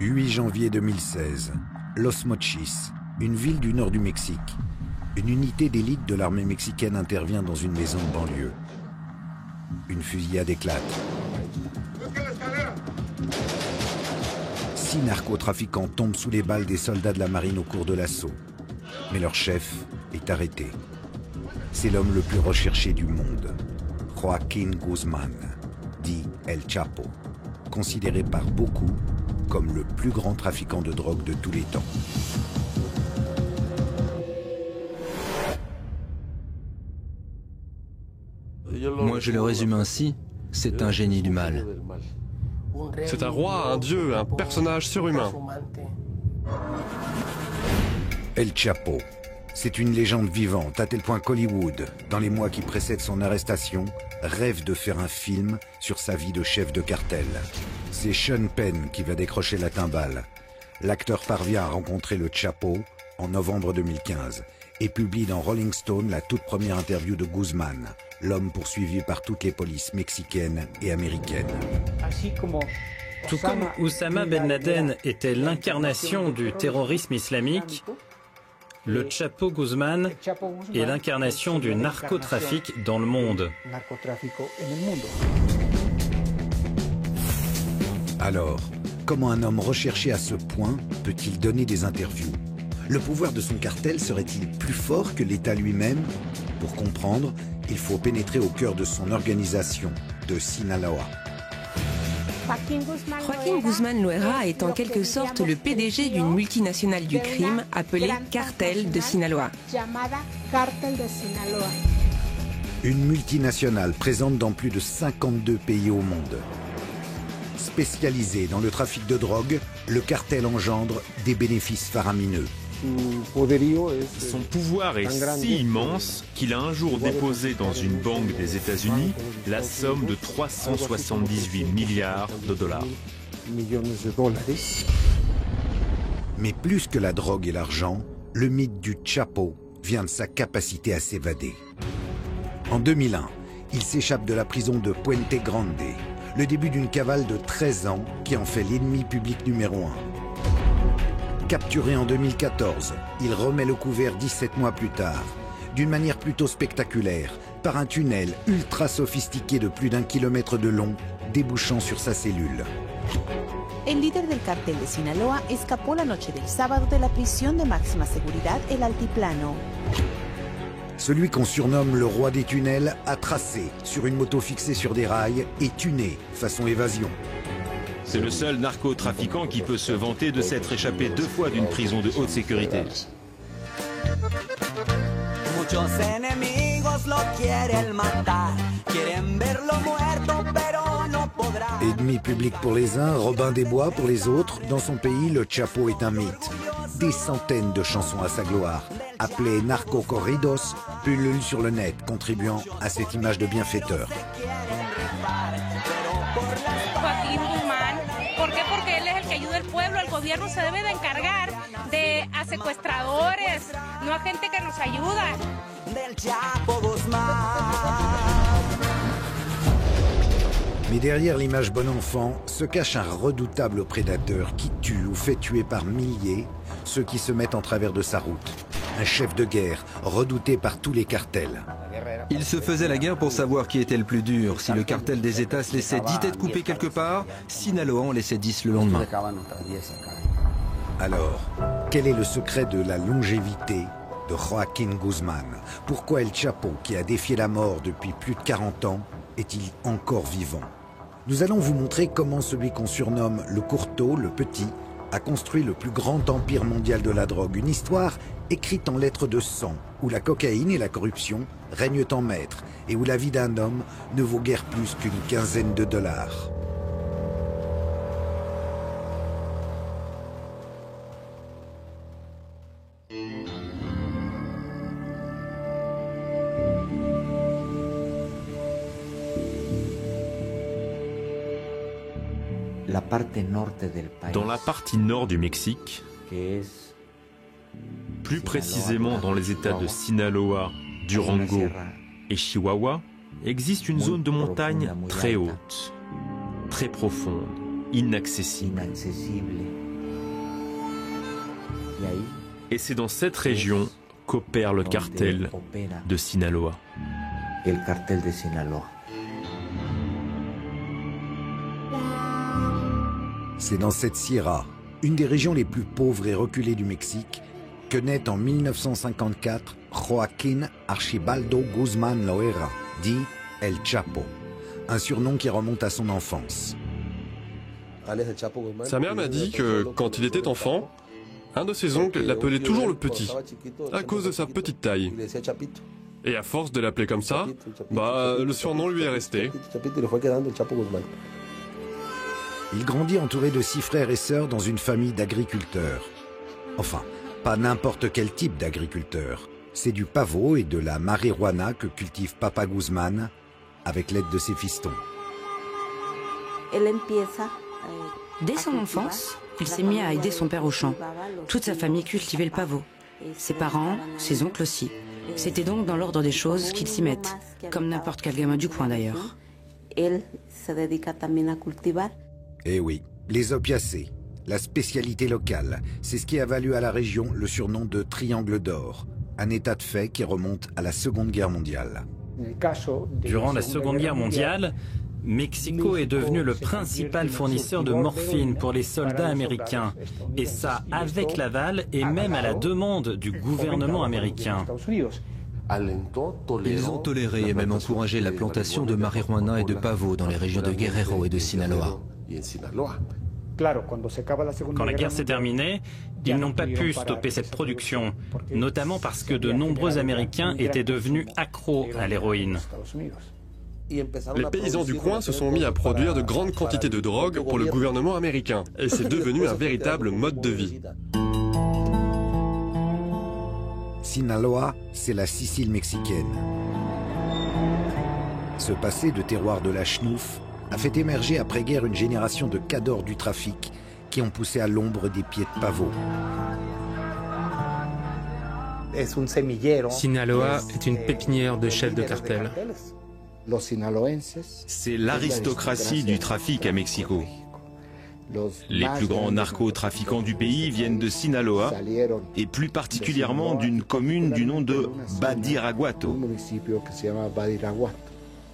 8 janvier 2016, Los Mochis, une ville du nord du Mexique. Une unité d'élite de l'armée mexicaine intervient dans une maison de banlieue. Une fusillade éclate. 6 narcotrafiquants tombent sous les balles des soldats de la marine au cours de l'assaut. Mais leur chef est arrêté. C'est l'homme le plus recherché du monde, Joaquín Guzmán, dit El Chapo, considéré par beaucoup comme le plus grand trafiquant de drogue de tous les temps. Moi, je le résume ainsi, c'est un génie du mal. C'est un roi, un dieu, un personnage surhumain. El Chapo, c'est une légende vivante, à tel point qu'Hollywood, dans les mois qui précèdent son arrestation, rêve de faire un film sur sa vie de chef de cartel. C'est Sean Penn qui va décrocher la timbale. L'acteur parvient à rencontrer le Chapo en novembre 2015 et publie dans Rolling Stone la toute première interview de Guzmán, l'homme poursuivi par toutes les polices mexicaines et américaines. Tout comme Oussama Ben Laden était l'incarnation du terrorisme islamique, le Chapo Guzmán est l'incarnation du narcotrafic dans le monde. Alors, comment un homme recherché à ce point peut-il donner des interviews? Le pouvoir de son cartel serait-il plus fort que l'État lui-même? Pour comprendre, il faut pénétrer au cœur de son organisation, de Sinaloa. Joaquín Guzmán Loera est en quelque sorte le PDG d'une multinationale du crime appelée Cartel de Sinaloa. Une multinationale présente dans plus de 52 pays au monde. Spécialisé dans le trafic de drogue, le cartel engendre des bénéfices faramineux. Son pouvoir est si immense qu'il a un jour déposé dans une banque des États-Unis la somme de 378 milliards de dollars. Mais plus que la drogue et l'argent, le mythe du Chapo vient de sa capacité à s'évader. En 2001, il s'échappe de la prison de Puente Grande, le début d'une cavale de 13 ans qui en fait l'ennemi public numéro 1. Capturé en 2014, il remet le couvert 17 mois plus tard, d'une manière plutôt spectaculaire, par un tunnel ultra sophistiqué de plus d'1 kilomètre de long, débouchant sur sa cellule. El líder del cartel de Sinaloa escapó la noche del sábado de la prisión de máxima seguridad El Altiplano. Celui qu'on surnomme le roi des tunnels a tracé sur une moto fixée sur des rails et tuné façon évasion. C'est le seul narcotrafiquant qui peut se vanter de s'être échappé 2 fois d'une prison de haute sécurité. Ennemi public pour les uns, Robin des Bois pour les autres, dans son pays, le Chapo est un mythe. Des centaines de chansons à sa gloire, appelées narco-corridos, pullulent sur le net, contribuant à cette image de bienfaiteur. Joaquín Guzmán, ¿por qué? Porque él es el que ayuda al pueblo, el gobierno se debe de encargar a secuestradores, no a gente que nos ayuda. Del Chapo Guzmán. Mais derrière l'image bon enfant se cache un redoutable prédateur qui tue ou fait tuer par milliers ceux qui se mettent en travers de sa route. Un chef de guerre redouté par tous les cartels. Il se faisait la guerre pour savoir qui était le plus dur. Si le cartel des États se laissait 10 têtes coupées quelque part, Sinaloa en laissait 10 le lendemain. Alors, quel est le secret de la longévité de Joaquín Guzmán? Pourquoi El Chapo, qui a défié la mort depuis plus de 40 ans, est-il encore vivant? Nous allons vous montrer comment celui qu'on surnomme le Courteau, le Petit, a construit le plus grand empire mondial de la drogue. Une histoire écrite en lettres de sang, où la cocaïne et la corruption règnent en maître et où la vie d'un homme ne vaut guère plus qu'une quinzaine de dollars. Dans la partie nord du Mexique, plus précisément dans les États de Sinaloa, Durango et Chihuahua, existe une zone de montagne très haute, très profonde, inaccessible. Et c'est dans cette région qu'opère le cartel de Sinaloa. C'est dans cette sierra, une des régions les plus pauvres et reculées du Mexique, que naît en 1954 Joaquín Archibaldo Guzmán Loera, dit El Chapo, un surnom qui remonte à son enfance. Sa mère m'a dit que quand il était enfant, un de ses oncles l'appelait toujours le petit, à cause de sa petite taille. Et à force de l'appeler comme ça, le surnom lui est resté. Il grandit entouré de 6 frères et sœurs dans une famille d'agriculteurs. Enfin, pas n'importe quel type d'agriculteur. C'est du pavot et de la marijuana que cultive Papa Guzmán avec l'aide de ses fistons. Dès son enfance, il s'est mis à aider son père au champ. Toute sa famille cultivait le pavot. Ses parents, ses oncles aussi. C'était donc dans l'ordre des choses qu'ils s'y mettent, comme n'importe quel gamin du coin d'ailleurs. Eh oui, les opiacés, la spécialité locale, c'est ce qui a valu à la région le surnom de Triangle d'Or, un état de fait qui remonte à la Seconde Guerre mondiale. Durant la Seconde Guerre mondiale, Mexico est devenu le principal fournisseur de morphine pour les soldats américains, et ça avec l'aval et même à la demande du gouvernement américain. Ils ont toléré et même encouragé la plantation de marijuana et de pavot dans les régions de Guerrero et de Sinaloa. Quand la guerre s'est terminée, ils n'ont pas pu stopper cette production, notamment parce que de nombreux Américains étaient devenus accros à l'héroïne. Les paysans du coin se sont mis à produire de grandes quantités de drogue pour le gouvernement américain, et c'est devenu un véritable mode de vie. Sinaloa, c'est la Sicile mexicaine. Ce passé de terroir de la chenouf a fait émerger après-guerre une génération de cadors du trafic qui ont poussé à l'ombre des pieds de pavot. Sinaloa est une pépinière de chefs de cartel. C'est l'aristocratie du trafic à Mexico. Les plus grands narcotrafiquants du pays viennent de Sinaloa et plus particulièrement d'une commune du nom de Badiraguato.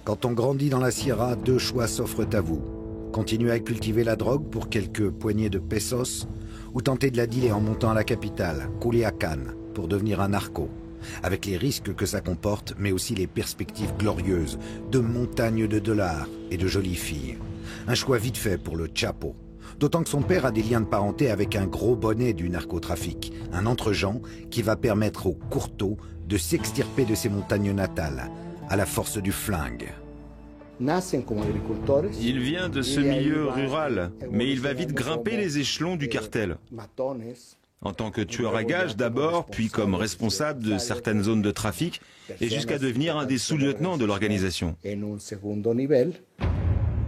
Quand on grandit dans la Sierra, 2 choix s'offrent à vous. Continuer à cultiver la drogue pour quelques poignées de pesos ou tenter de la dealer en montant à la capitale, Culiacán, pour devenir un narco. Avec les risques que ça comporte, mais aussi les perspectives glorieuses de montagnes de dollars et de jolies filles. Un choix vite fait pour le Chapo. D'autant que son père a des liens de parenté avec un gros bonnet du narcotrafic, un entre-gens qui va permettre aux courteaux de s'extirper de ses montagnes natales, à la force du flingue. Il vient de ce milieu rural, mais il va vite grimper les échelons du cartel. En tant que tueur à gages d'abord, puis comme responsable de certaines zones de trafic, et jusqu'à devenir un des sous-lieutenants de l'organisation.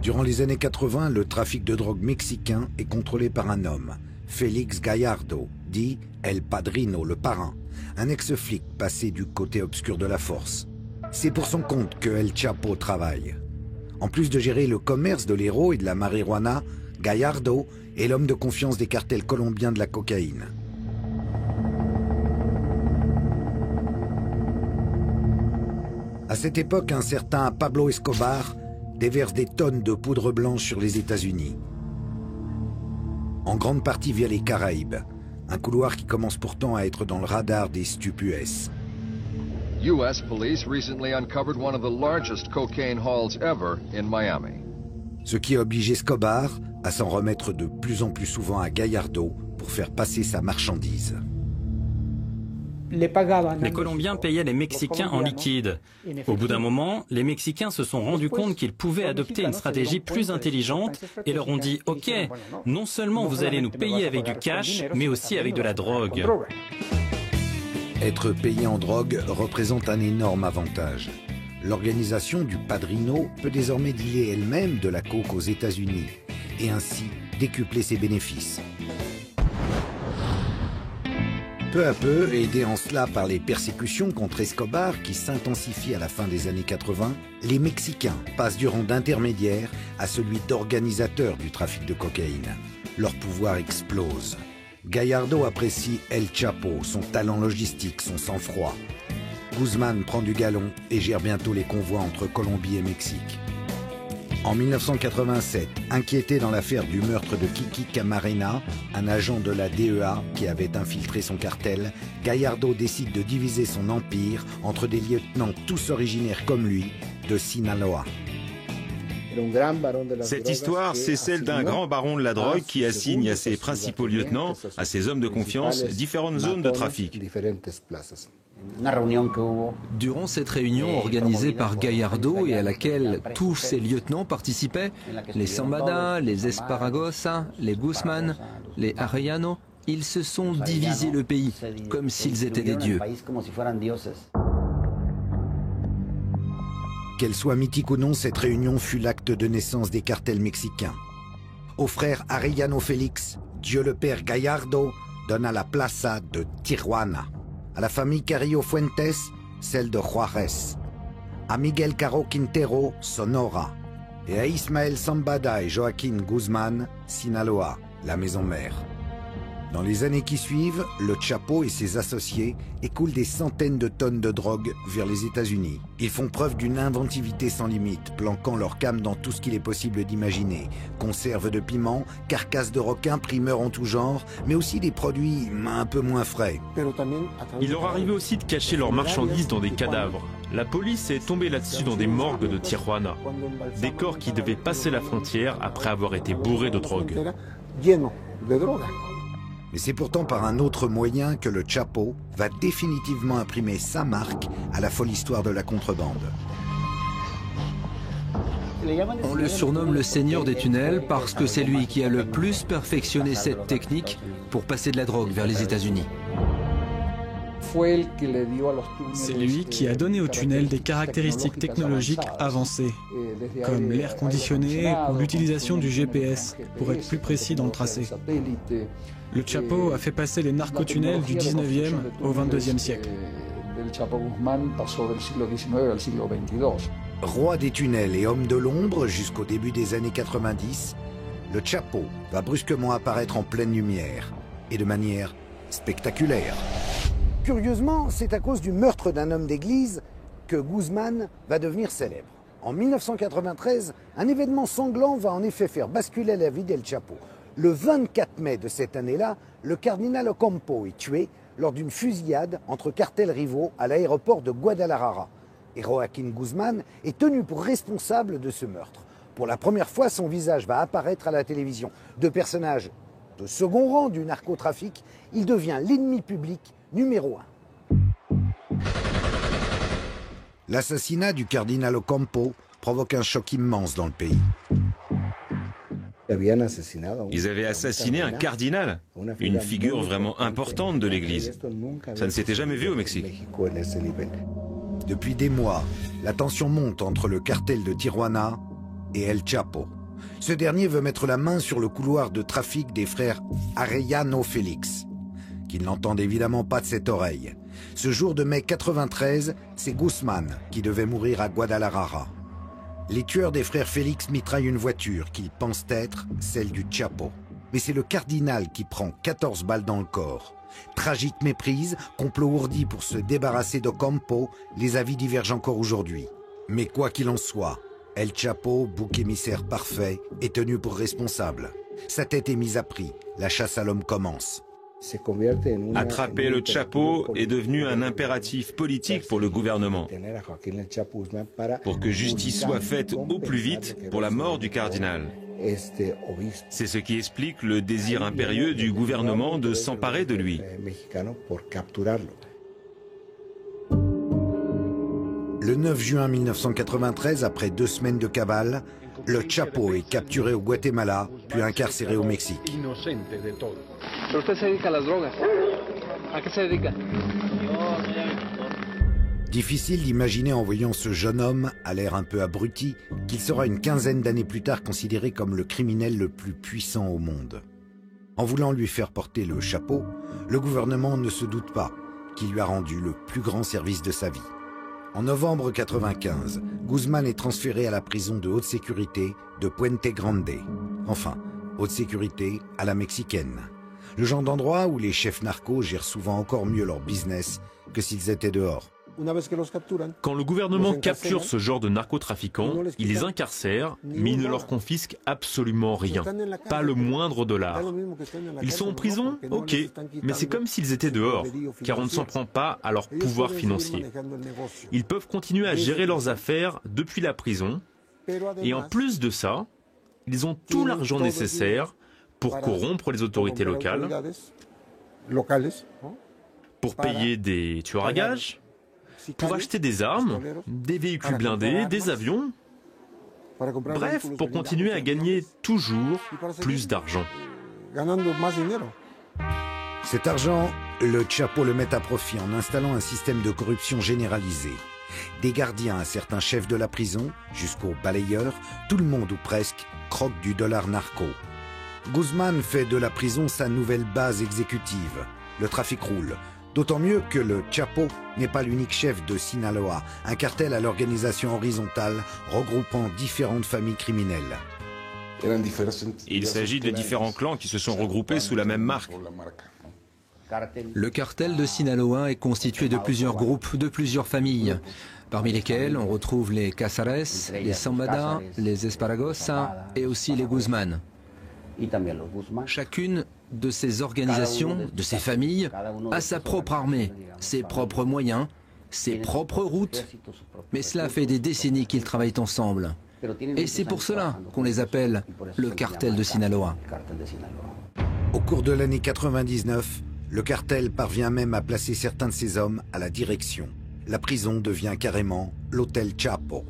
Durant les années 80, le trafic de drogue mexicain est contrôlé par un homme, Félix Gallardo, dit El Padrino, le parrain, un ex-flic passé du côté obscur de la force. C'est pour son compte que El Chapo travaille. En plus de gérer le commerce de l'héros et de la marijuana, Gallardo est l'homme de confiance des cartels colombiens de la cocaïne. À cette époque, un certain Pablo Escobar déverse des tonnes de poudre blanche sur les États-Unis. En grande partie via les Caraïbes, un couloir qui commence pourtant à être dans le radar des stupes. U.S. police recently uncovered one of the largest cocaine hauls ever in Miami. Ce qui oblige Escobar à s'en remettre de plus en plus souvent à Gallardo pour faire passer sa marchandise. Les Colombiens payaient les Mexicains en liquide. Au bout d'un moment, les Mexicains se sont rendus compte qu'ils pouvaient adopter une stratégie plus intelligente et leur ont dit « Ok, non seulement vous allez nous payer avec du cash, mais aussi avec de la drogue. » Être payé en drogue représente un énorme avantage. L'organisation du Padrino peut désormais dealer elle-même de la coke aux États-Unis et ainsi décupler ses bénéfices. Peu à peu, aidés en cela par les persécutions contre Escobar qui s'intensifient à la fin des années 80, les Mexicains passent du rang d'intermédiaire à celui d'organisateur du trafic de cocaïne. Leur pouvoir explose. Gallardo apprécie El Chapo, son talent logistique, son sang-froid. Guzmán prend du galon et gère bientôt les convois entre Colombie et Mexique. En 1987, inquiété dans l'affaire du meurtre de Kiki Camarena, un agent de la DEA qui avait infiltré son cartel, Gallardo décide de diviser son empire entre des lieutenants tous originaires comme lui de Sinaloa. Cette histoire, c'est celle d'un grand baron de la drogue qui assigne à ses principaux lieutenants, à ses hommes de confiance, différentes zones de trafic. Durant cette réunion organisée par Gallardo et à laquelle tous ses lieutenants participaient, les Zambada, les Esparragosa, les Guzmán, les Arellano, ils se sont divisés le pays comme s'ils étaient des dieux. Qu'elle soit mythique ou non, cette réunion fut l'acte de naissance des cartels mexicains. Au frère Arellano Félix, Dieu le Père Gallardo donna la plaza de Tijuana. À la famille Carrillo Fuentes, celle de Juárez. À Miguel Caro Quintero, Sonora. Et à Ismael Zambada et Joaquín Guzmán, Sinaloa, la maison mère. Dans les années qui suivent, le Chapo et ses associés écoulent des centaines de tonnes de drogue vers les États-Unis. Ils font preuve d'une inventivité sans limite, planquant leur cam dans tout ce qu'il est possible d'imaginer. Conserves de piment, carcasses de requins, primeurs en tout genre, mais aussi des produits un peu moins frais. Il leur arrivait aussi de cacher leurs marchandises dans des cadavres. La police est tombée là-dessus dans des morgues de Tijuana. Des corps qui devaient passer la frontière après avoir été bourrés de drogue. Mais c'est pourtant par un autre moyen que le Chapo va définitivement imprimer sa marque à la folle histoire de la contrebande. On le surnomme le seigneur des tunnels parce que c'est lui qui a le plus perfectionné cette technique pour passer de la drogue vers les États-Unis. C'est lui qui a donné aux tunnels des caractéristiques technologiques avancées, comme l'air conditionné ou l'utilisation du GPS pour être plus précis dans le tracé. Le Chapo a fait passer les narcotunnels du 19e au 22e siècle. Roi des tunnels et homme de l'ombre jusqu'au début des années 90, le Chapo va brusquement apparaître en pleine lumière et de manière spectaculaire. Curieusement, c'est à cause du meurtre d'un homme d'église que Guzmán va devenir célèbre. En 1993, un événement sanglant va en effet faire basculer la vie d'El Chapo. Le 24 mai de cette année-là, le cardinal Ocampo est tué lors d'une fusillade entre cartels rivaux à l'aéroport de Guadalajara. Et Joaquín Guzmán est tenu pour responsable de ce meurtre. Pour la première fois, son visage va apparaître à la télévision. De personnage de second rang du narcotrafic, il devient l'ennemi public numéro 1. L'assassinat du cardinal Ocampo provoque un choc immense dans le pays. Ils avaient assassiné un cardinal, une figure vraiment importante de l'Église. Ça ne s'était jamais vu au Mexique. Depuis des mois, la tension monte entre le cartel de Tijuana et El Chapo. Ce dernier veut mettre la main sur le couloir de trafic des frères Arellano Félix, qui ne l'entendent évidemment pas de cette oreille. Ce jour de mai 93, c'est Guzmán qui devait mourir à Guadalajara. Les tueurs des frères Félix mitraillent une voiture qu'ils pensent être celle du Chapo. Mais c'est le cardinal qui prend 14 balles dans le corps. Tragique méprise, complot ourdi pour se débarrasser d'Ocampo, les avis divergent encore aujourd'hui. Mais quoi qu'il en soit, El Chapo, bouc émissaire parfait, est tenu pour responsable. Sa tête est mise à prix, la chasse à l'homme commence. Attraper le Chapo est devenu un impératif politique pour le gouvernement, pour que justice soit faite au plus vite pour la mort du cardinal. C'est ce qui explique le désir impérieux du gouvernement de s'emparer de lui. Le 9 juin 1993, après 2 semaines de cavale, le Chapo est capturé au Guatemala, puis incarcéré au Mexique. Difficile d'imaginer en voyant ce jeune homme, à l'air un peu abruti, qu'il sera une quinzaine d'années plus tard considéré comme le criminel le plus puissant au monde. En voulant lui faire porter le chapeau, le gouvernement ne se doute pas qu'il lui a rendu le plus grand service de sa vie. En novembre 1995, Guzmán est transféré à la prison de haute sécurité de Puente Grande. Enfin, haute sécurité à la mexicaine. Le genre d'endroit où les chefs narcos gèrent souvent encore mieux leur business que s'ils étaient dehors. Quand le gouvernement capture ce genre de narcotrafiquants, il les incarcère, mais il ne leur confisque absolument rien, pas le moindre dollar. Ils sont en prison, ok, mais c'est comme s'ils étaient dehors, car on ne s'en prend pas à leur pouvoir financier. Ils peuvent continuer à gérer leurs affaires depuis la prison, et en plus de ça, ils ont tout l'argent nécessaire pour corrompre les autorités locales, pour payer des tueurs à gages, pour acheter des armes, des véhicules blindés, des avions, bref, pour continuer à gagner toujours plus d'argent. Cet argent, le Chapo le met à profit en installant un système de corruption généralisé. Des gardiens à certains chefs de la prison, jusqu'aux balayeurs, tout le monde ou presque croque du dollar narco. Guzmán fait de la prison sa nouvelle base exécutive. Le trafic roule. D'autant mieux que le Chapo n'est pas l'unique chef de Sinaloa, un cartel à l'organisation horizontale regroupant différentes familles criminelles. Il s'agit de différents clans qui se sont regroupés sous la même marque. Le cartel de Sinaloa est constitué de plusieurs groupes, de plusieurs familles, parmi lesquels on retrouve les Casares, les Zambada, les Esparragosa et aussi les Guzmán. Chacune de ces organisations, de ces familles, a sa propre armée, ses propres moyens, ses propres routes. Mais cela fait des décennies qu'ils travaillent ensemble. Et c'est pour cela qu'on les appelle le cartel de Sinaloa. Au cours de l'année 99, le cartel parvient même à placer certains de ses hommes à la direction. La prison devient carrément l'hôtel Chapo.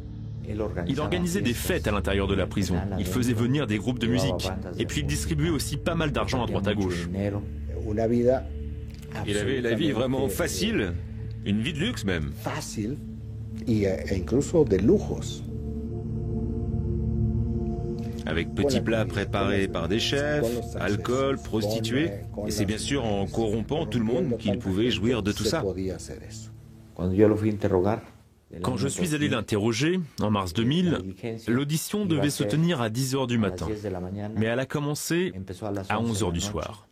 Il organisait des fêtes à l'intérieur de la prison. Il faisait venir des groupes de musique. Et puis il distribuait aussi pas mal d'argent à droite à gauche. Il avait la vie vraiment facile, une vie de luxe même. Avec petits plats préparés par des chefs, alcool, prostituées, et c'est bien sûr en corrompant tout le monde qu'il pouvait jouir de tout ça. Quand je suis allé l'interroger, en mars 2000, l'audition devait se tenir à 10 h du matin, mais elle a commencé à 11 h du soir.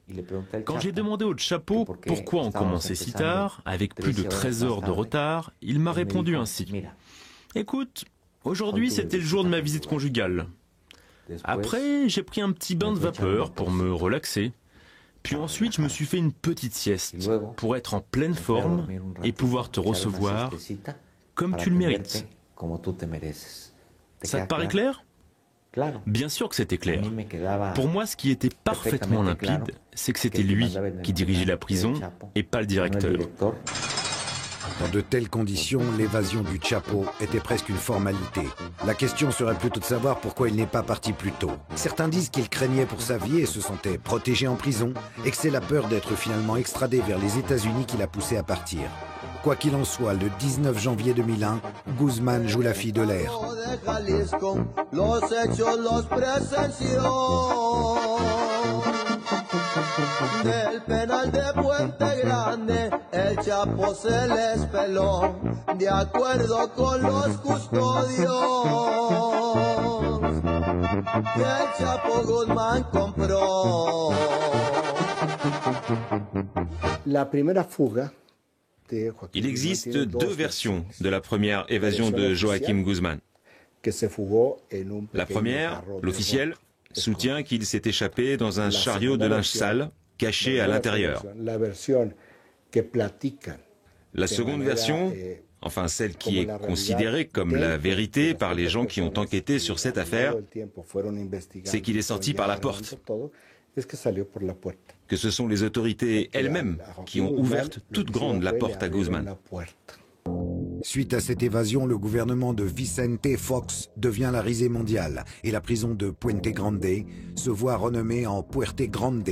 Quand j'ai demandé au Chapo pourquoi on commençait si tard, avec plus de 13 heures de retard, il m'a répondu ainsi. « Écoute, aujourd'hui c'était le jour de ma visite conjugale. Après, j'ai pris un petit bain de vapeur pour me relaxer. Puis ensuite, je me suis fait une petite sieste pour être en pleine forme et pouvoir te recevoir comme tu le mérites. » Ça te paraît clair? Bien sûr que c'était clair. Pour moi, ce qui était parfaitement limpide, c'est que c'était lui qui dirigeait la prison et pas le directeur. Dans de telles conditions, l'évasion du Chapo était presque une formalité. La question serait plutôt de savoir pourquoi il n'est pas parti plus tôt. Certains disent qu'il craignait pour sa vie et se sentait protégé en prison, et que c'est la peur d'être finalement extradé vers les États-Unis qui l'a poussé à partir. Quoi qu'il en soit, le 19 janvier 2001, Guzmán joue la fille de l'air. Del penal de Puente Grande, el Chapo se les peló, de acuerdo con los custodios. Y el Chapo Guzmán compró. La primera fuga. Il existe deux versions de la première évasion de Joaquim Guzmán. La première, l'officielle, soutient qu'il s'est échappé dans un chariot de linge sale caché à l'intérieur. La seconde version, enfin celle qui est considérée comme la vérité par les gens qui ont enquêté sur cette affaire, c'est qu'il est sorti par la porte. Que ce sont les autorités elles-mêmes qui ont ouvert toute grande la porte à Guzmán. Suite à cette évasion, le gouvernement de Vicente Fox devient la risée mondiale et la prison de Puente Grande se voit renommée en Puerte Grande.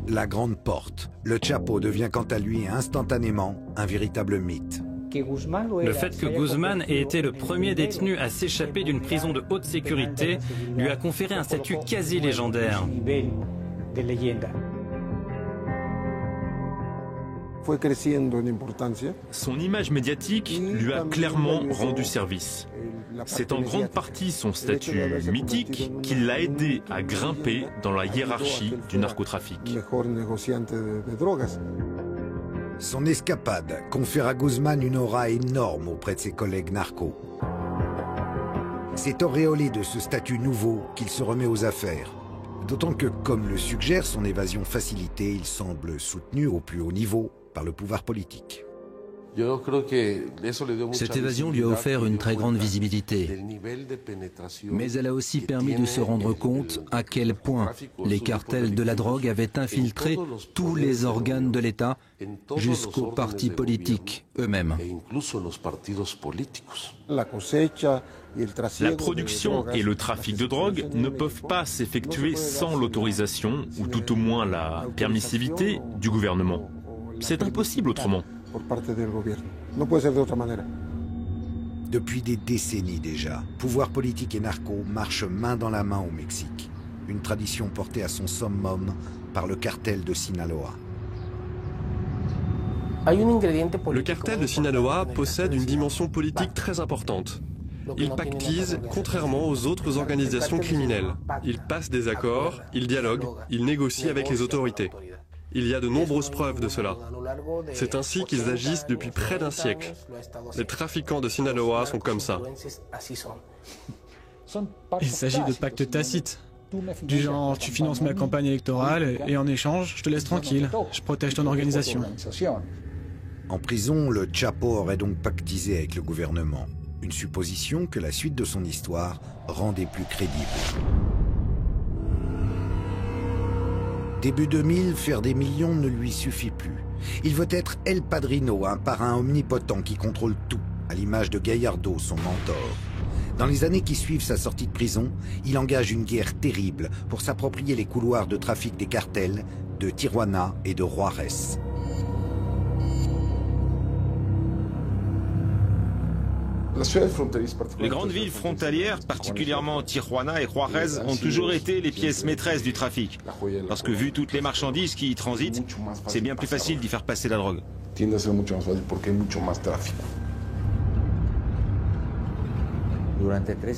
La Grande Porte. Le Chapo devient quant à lui instantanément un véritable mythe. Le fait que Guzmán ait été le premier détenu à s'échapper d'une prison de haute sécurité lui a conféré un statut quasi légendaire. Son image médiatique lui a clairement rendu service. C'est en grande partie son statut mythique qui l'a aidé à grimper dans la hiérarchie du narcotrafic. Son escapade confère à Guzmán une aura énorme auprès de ses collègues narcos. C'est auréolé de ce statut nouveau qu'il se remet aux affaires. D'autant que, comme le suggère son évasion facilitée, il semble soutenu au plus haut niveau par le pouvoir politique. Cette évasion lui a offert une très grande visibilité, mais elle a aussi permis de se rendre compte à quel point les cartels de la drogue avaient infiltré tous les organes de l'État jusqu'aux partis politiques eux-mêmes. La production et le trafic de drogue ne peuvent pas s'effectuer sans l'autorisation, ou tout au moins la permissivité, du gouvernement. C'est impossible autrement. Depuis des décennies déjà, pouvoir politique et narco marchent main dans la main au Mexique. Une tradition portée à son summum par le cartel de Sinaloa. Le cartel de Sinaloa possède une dimension politique très importante. Il pactise contrairement aux autres organisations criminelles. Il passe des accords, il dialogue, il négocie avec les autorités. Il y a de nombreuses preuves de cela. C'est ainsi qu'ils agissent depuis près d'un siècle. Les trafiquants de Sinaloa sont comme ça. Il s'agit de pactes tacites. Du genre, tu finances ma campagne électorale et en échange, je te laisse tranquille. Je protège ton organisation. En prison, le Chapo aurait donc pactisé avec le gouvernement. Une supposition que la suite de son histoire rendait plus crédible. Début 2000, faire des millions ne lui suffit plus. Il veut être El Padrino, un parrain omnipotent qui contrôle tout, à l'image de Gallardo, son mentor. Dans les années qui suivent sa sortie de prison, il engage une guerre terrible pour s'approprier les couloirs de trafic des cartels de Tijuana et de Juárez. Les grandes villes frontalières, particulièrement Tijuana et Juárez, ont toujours été les pièces maîtresses du trafic. Parce que vu toutes les marchandises qui y transitent, c'est bien plus facile d'y faire passer la drogue.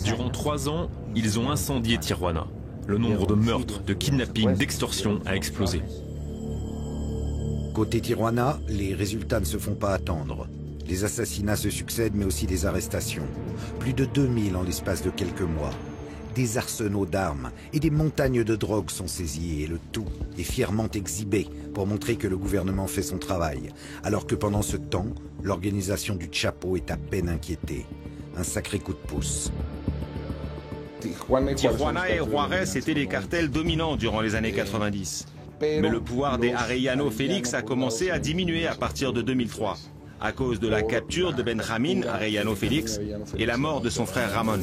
Durant 3 ans, ils ont incendié Tijuana. Le nombre de meurtres, de kidnappings, d'extorsions a explosé. Côté Tijuana, les résultats ne se font pas attendre. Les assassinats se succèdent, mais aussi des arrestations. Plus de 2000 en l'espace de quelques mois. Des arsenaux d'armes et des montagnes de drogue sont saisis, et le tout est fièrement exhibé pour montrer que le gouvernement fait son travail, alors que pendant ce temps, l'organisation du Chapo est à peine inquiétée. Un sacré coup de pouce. Tijuana et Juárez étaient les cartels dominants durant les années 90. Mais le pouvoir des Arellano Félix a commencé à diminuer à partir de 2003. À cause de la capture de Benjamín Arellano Félix et la mort de son frère Ramón.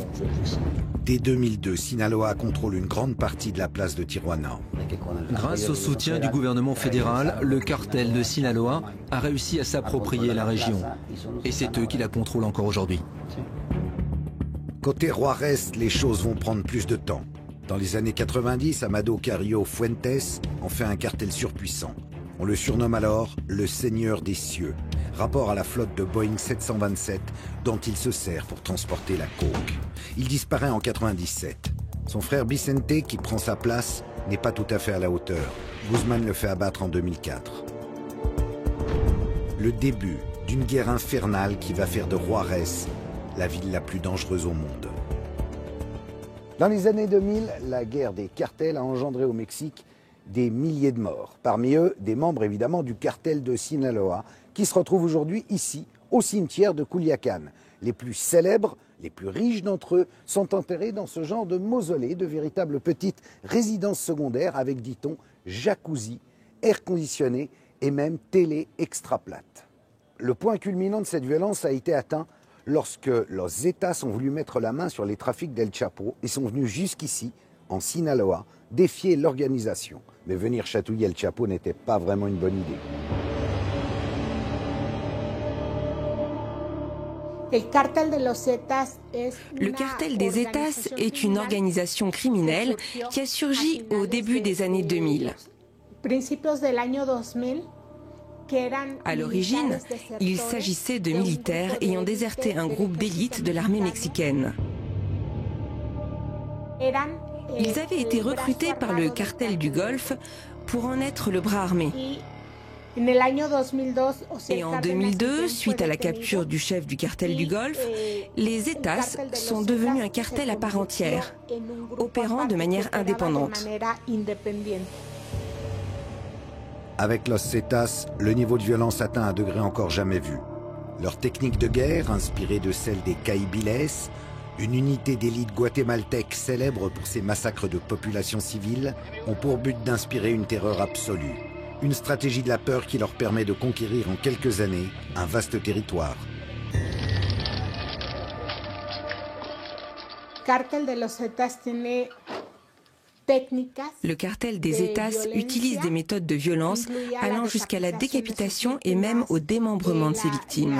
Dès 2002, Sinaloa contrôle une grande partie de la place de Tijuana. Grâce au soutien du gouvernement fédéral, le cartel de Sinaloa a réussi à s'approprier la région. Et c'est eux qui la contrôlent encore aujourd'hui. Côté Juárez, les choses vont prendre plus de temps. Dans les années 90, Amado Carrillo Fuentes en fait un cartel surpuissant. On le surnomme alors le Seigneur des cieux, rapport à la flotte de Boeing 727 dont il se sert pour transporter la coke. Il disparaît en 97. Son frère Vicente, qui prend sa place, n'est pas tout à fait à la hauteur. Guzmán le fait abattre en 2004. Le début d'une guerre infernale qui va faire de Juárez la ville la plus dangereuse au monde. Dans les années 2000, la guerre des cartels a engendré au Mexique des milliers de morts. Parmi eux, des membres évidemment du cartel de Sinaloa, qui se retrouvent aujourd'hui ici, au cimetière de Culiacán. Les plus célèbres, les plus riches d'entre eux, sont enterrés dans ce genre de mausolée, de véritables petites résidences secondaires avec, dit-on, jacuzzi, air conditionné et même télé extra plate. Le point culminant de cette violence a été atteint lorsque los États ont voulu mettre la main sur les trafics d'El Chapo et sont venus jusqu'ici, en Sinaloa, défier l'organisation. Mais venir chatouiller El Chapo n'était pas vraiment une bonne idée. Le cartel des Zetas est une organisation criminelle qui a surgi au début des années 2000. À l'origine, il s'agissait de militaires ayant déserté un groupe d'élite de l'armée mexicaine. Ils avaient été recrutés par le cartel du Golfe pour en être le bras armé. Et en 2002, suite à la capture du chef du cartel du Golfe, les Zetas sont devenus un cartel à part entière, opérant de manière indépendante. Avec Los Zetas, le niveau de violence atteint un degré encore jamais vu. Leur technique de guerre, inspirée de celle des Caibiles, une unité d'élite guatémaltèque célèbre pour ses massacres de populations civiles, ont pour but d'inspirer une terreur absolue. Une stratégie de la peur qui leur permet de conquérir en quelques années un vaste territoire. Le cartel des Zetas utilise des méthodes de violence allant jusqu'à la décapitation et même au démembrement de ses victimes.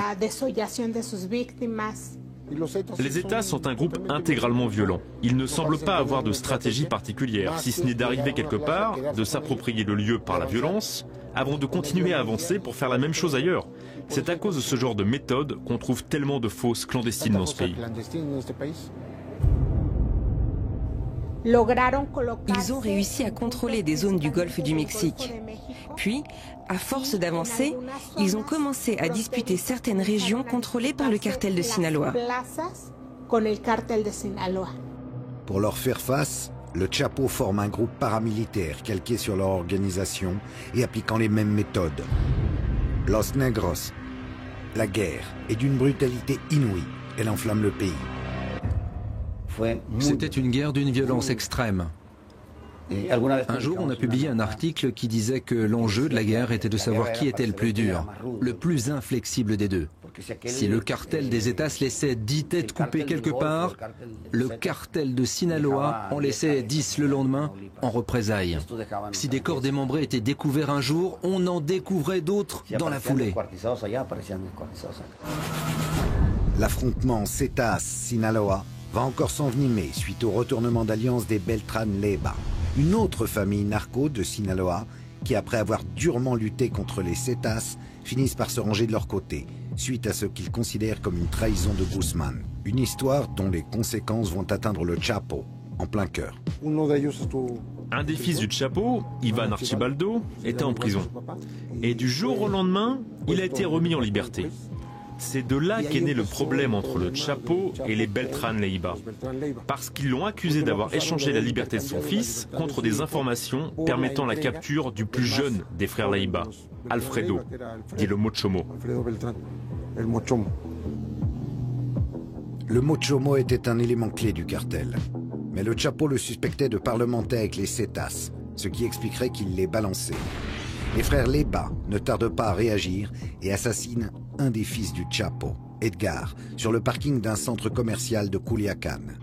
Les États sont un groupe intégralement violent. Ils ne semblent pas avoir de stratégie particulière, si ce n'est d'arriver quelque part, de s'approprier le lieu par la violence, avant de continuer à avancer pour faire la même chose ailleurs. C'est à cause de ce genre de méthode qu'on trouve tellement de fosses clandestines dans ce pays. Ils ont réussi à contrôler des zones du golfe du Mexique. Puis, à force d'avancer, ils ont commencé à disputer certaines régions contrôlées par le cartel de Sinaloa. Pour leur faire face, le Chapo forme un groupe paramilitaire calqué sur leur organisation et appliquant les mêmes méthodes. Los Negros. La guerre est d'une brutalité inouïe. Elle enflamme le pays. C'était une guerre d'une violence extrême. Un jour, on a publié un article qui disait que l'enjeu de la guerre était de savoir qui était le plus dur, le plus inflexible des deux. Si le cartel des Zetas laissait 10 têtes coupées quelque part, le cartel de Sinaloa en laissait 10 le lendemain en représailles. Si des corps démembrés étaient découverts un jour, on en découvrait d'autres dans la foulée. L'affrontement Zetas-Sinaloa va encore s'envenimer suite au retournement d'alliance des Beltran Leyva, une autre famille narco de Sinaloa qui, après avoir durement lutté contre les Zetas, finissent par se ranger de leur côté, suite à ce qu'ils considèrent comme une trahison de Guzman. Une histoire dont les conséquences vont atteindre le Chapo, en plein cœur. Un des fils du Chapo, Ivan Archibaldo, était en prison. Et du jour au lendemain, il a été remis en liberté. C'est de là qu'est né le problème entre le Chapo et les Beltran Leyva, parce qu'ils l'ont accusé d'avoir échangé la liberté de son fils contre des informations permettant la capture du plus jeune des frères Leyva, Alfredo, dit le Mochomo. Le Mochomo était un élément clé du cartel, mais le Chapo le suspectait de parlementer avec les Zetas, ce qui expliquerait qu'il les balançait. Les frères Leyva ne tardent pas à réagir et assassinent un des fils du Chapo, Edgar, sur le parking d'un centre commercial de Culiacán.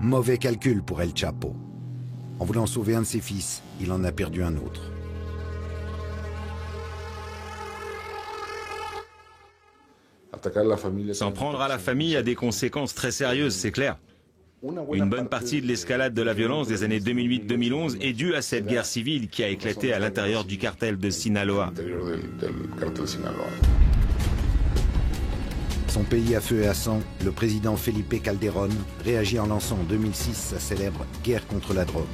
Mauvais calcul pour El Chapo. En voulant sauver un de ses fils, il en a perdu un autre. S'en prendre à la famille a des conséquences très sérieuses, c'est clair. Une bonne partie de l'escalade de la violence des années 2008-2011 est due à cette guerre civile qui a éclaté à l'intérieur du cartel de Sinaloa. Son pays à feu et à sang, le président Felipe Calderón réagit en lançant en 2006 sa célèbre guerre contre la drogue.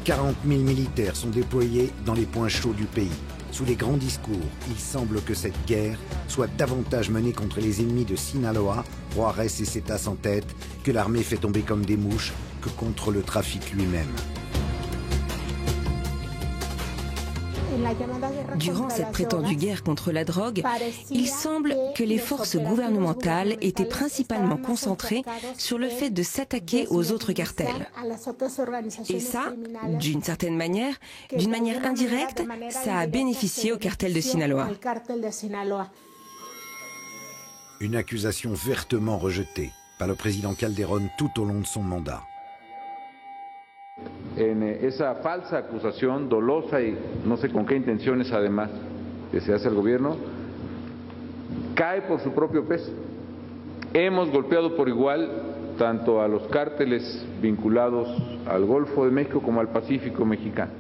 40 000 militaires sont déployés dans les points chauds du pays. Sous les grands discours, il semble que cette guerre soit davantage menée contre les ennemis de Sinaloa, Juárez et Zetas en tête, que l'armée fait tomber comme des mouches, que contre le trafic lui-même. Durant cette prétendue guerre contre la drogue, il semble que les forces gouvernementales étaient principalement concentrées sur le fait de s'attaquer aux autres cartels. Et ça, d'une certaine manière, d'une manière indirecte, ça a bénéficié au cartel de Sinaloa. Une accusation vertement rejetée par le président Calderón tout au long de son mandat. En esa falsa acusación dolosa y no sé con qué intenciones además que se hace al gobierno, cae por su propio peso. Hemos golpeado por igual tanto a los cárteles vinculados al Golfo de México como al Pacífico mexicano.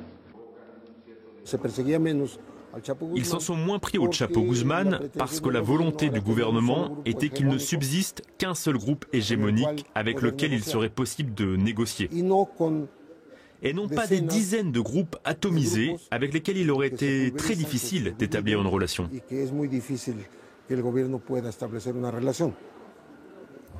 Ils s'en sont moins pris au Chapo Guzman parce que la volonté du gouvernement était qu'il ne subsiste qu'un seul groupe hégémonique avec lequel il serait possible de négocier. Et non pas des dizaines de groupes atomisés avec lesquels il aurait été très difficile d'établir une relation.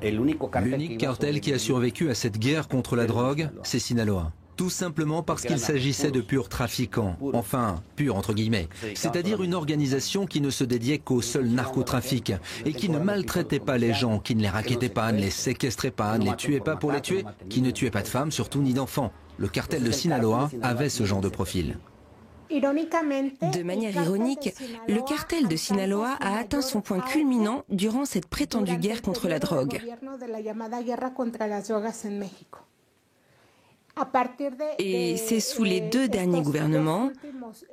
L'unique cartel qui a survécu à cette guerre contre la drogue, c'est Sinaloa. Tout simplement parce qu'il s'agissait de purs trafiquants, enfin, purs entre guillemets, c'est-à-dire une organisation qui ne se dédiait qu'au seul narcotrafic et qui ne maltraitait pas les gens, qui ne les rackettait pas, ne les séquestrait pas, ne les tuait pas pour les tuer, qui ne tuait pas de femmes, surtout ni d'enfants. Le cartel de Sinaloa avait ce genre de profil. De manière ironique, le cartel de Sinaloa a atteint son point culminant durant cette prétendue guerre contre la drogue. Et c'est sous les 2 derniers gouvernements,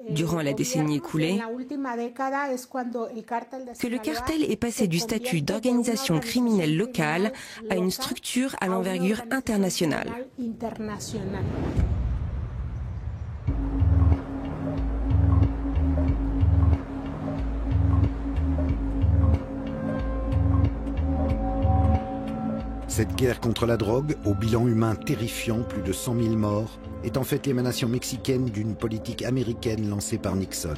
durant la décennie écoulée, que le cartel est passé du statut d'organisation criminelle locale à une structure à l'envergure internationale. Cette guerre contre la drogue, au bilan humain terrifiant, plus de 100 000 morts, est en fait l'émanation mexicaine d'une politique américaine lancée par Nixon.